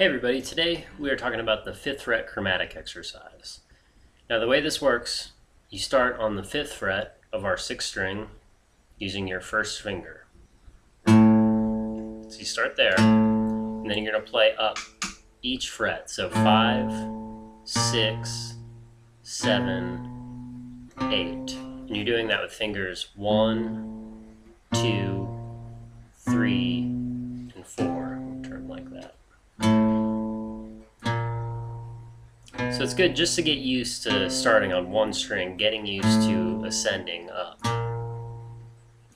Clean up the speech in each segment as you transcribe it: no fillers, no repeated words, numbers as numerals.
Hey everybody, today we are talking about the 5th fret chromatic exercise. Now the way this works, you start on the 5th fret of our 6th string using your first finger. So you start there, and then you're going to play up each fret. So 5, 6, 7, 8. And you're doing that with fingers 1, 2, 3, and 4. Turn like that. So it's good just to get used to starting on one string, getting used to ascending up.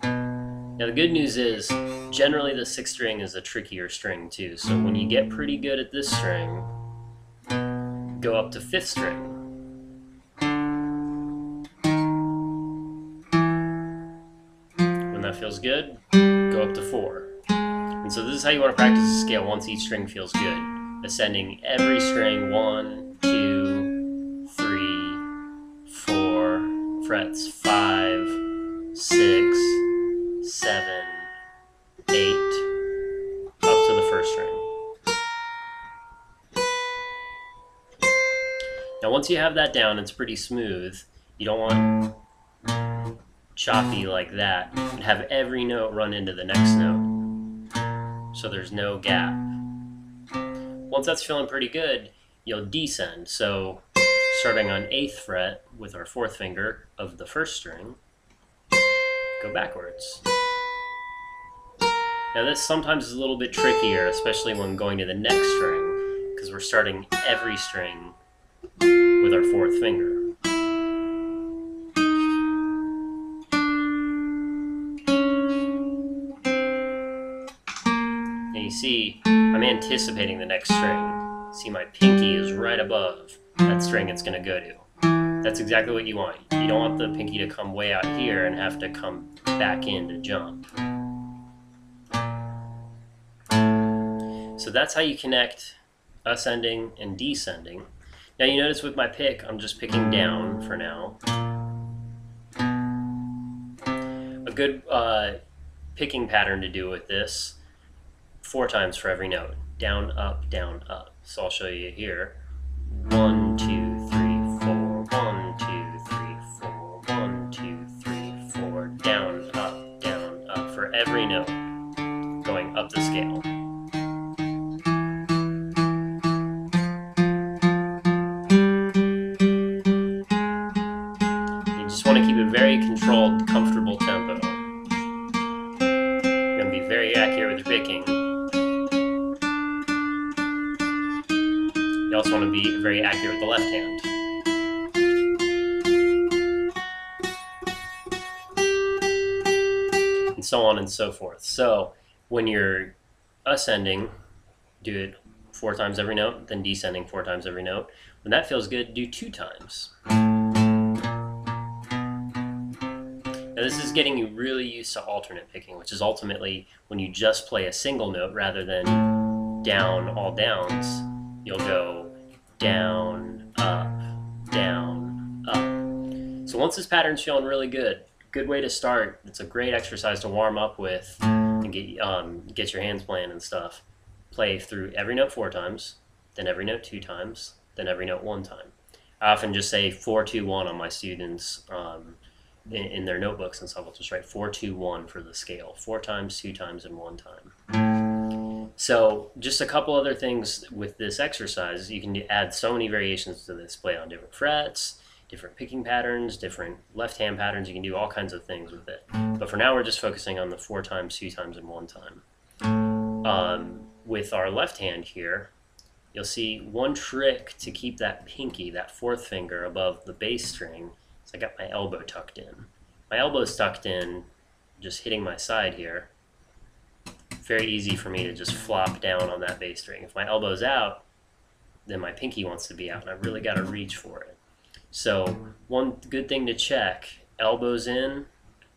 Now the good news is, generally the 6th string is a trickier string too, so when you get pretty good at this string, go up to 5th string. When that feels good, go up to 4. And so this is how you want to practice the scale once each string feels good. Ascending every string 1, 2, 3, 4, frets 5, 6, 7, 8, up to the first string. Now once you have that down, it's pretty smooth. You don't want choppy like that. Have every note run into the next note, so there's no gap. Once that's feeling pretty good, you'll descend. So starting on 8th fret with our 4th finger of the first string, go backwards. Now this sometimes is a little bit trickier, especially when going to the next string, because we're starting every string with our 4th finger. Now you see, I'm anticipating the next string. See, my pinky is right above that string it's going to go to. That's exactly what you want. You don't want the pinky to come way out here and have to come back in to jump. So that's how you connect ascending and descending. Now you notice with my pick, I'm just picking down for now. A good picking pattern to do with this, 4 times for every note. Down, up, down, up. So I'll show you here. 1, 2, 3, 4. 1, 2, 3, 4. 1, 2, 3, 4. Down, up for every note, going up the scale. You just want to keep a very controlled, comfortable tempo. You're going to be very accurate with your picking. You also want to be very accurate with the left hand. And so on and so forth. So when you're ascending, do it 4 times every note, then descending 4 times every note. When that feels good, do 2 times. Now this is getting you really used to alternate picking, which is ultimately when you just play a single note rather than down, all downs. You'll go down, up, down, up. So once this pattern's feeling really good, good way to start. It's a great exercise to warm up with and get your hands playing and stuff. Play through every note 4 times, then every note 2 times, then every note 1 time. I often just say 4, 2, 1 on my students in their notebooks and stuff. I'll just write 4, 2, 1 for the scale. 4 times, 2 times, and 1 time. So just a couple other things with this exercise. You can add so many variations to this. Play on different frets, different picking patterns, different left hand patterns. You can do all kinds of things with it. But for now we're just focusing on the 4 times, 2 times, and 1 time. With our left hand here, you'll see one trick to keep that pinky, that 4th finger above the bass string. So I got my elbow tucked in. My elbow's tucked in, just hitting my side here. Very easy for me to just flop down on that bass string. If my elbow's out, then my pinky wants to be out, and I've really got to reach for it. So one good thing to check, elbows in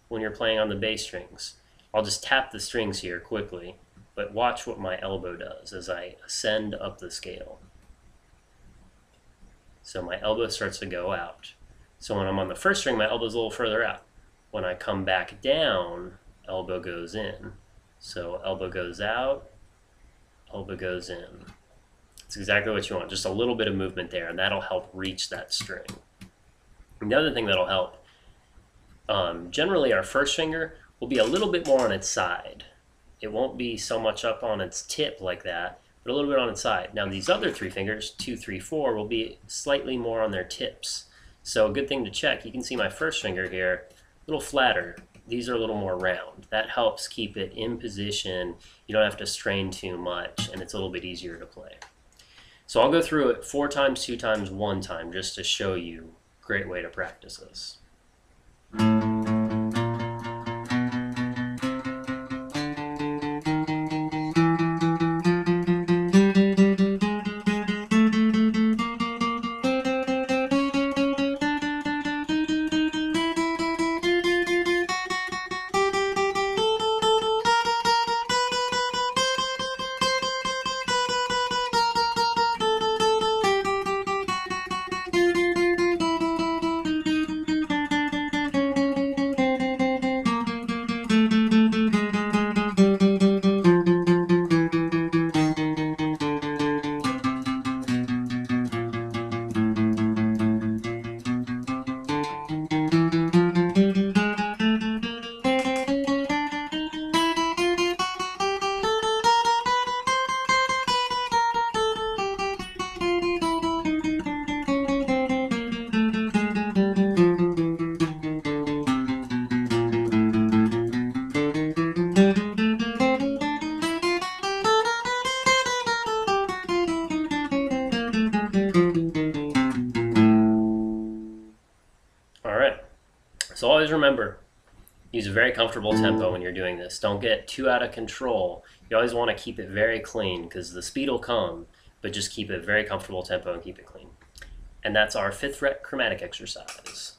when you're playing on the bass strings. I'll just tap the strings here quickly, but watch what my elbow does as I ascend up the scale. So my elbow starts to go out. So when I'm on the first string, my elbow's a little further out. When I come back down, elbow goes in. So elbow goes out, elbow goes in. exactly what you want. Just a little bit of movement there, and that'll help reach that string. And the other thing that'll help, generally our first finger will be a little bit more on its side. It won't be so much up on its tip like that, but a little bit on its side. Now these other three fingers, 2, 3, 4, will be slightly more on their tips. So a good thing to check, you can see my first finger here, a little flatter. These are a little more round. That helps keep it in position. You don't have to strain too much, and it's a little bit easier to play. So I'll go through it 4 times, 2 times, 1 time, just to show you. Great way to practice this. Alright, so always remember, use a very comfortable tempo when you're doing this. Don't get too out of control. You always want to keep it very clean because the speed will come, but just keep it very comfortable tempo and keep it clean. And that's our 5th fret chromatic exercise.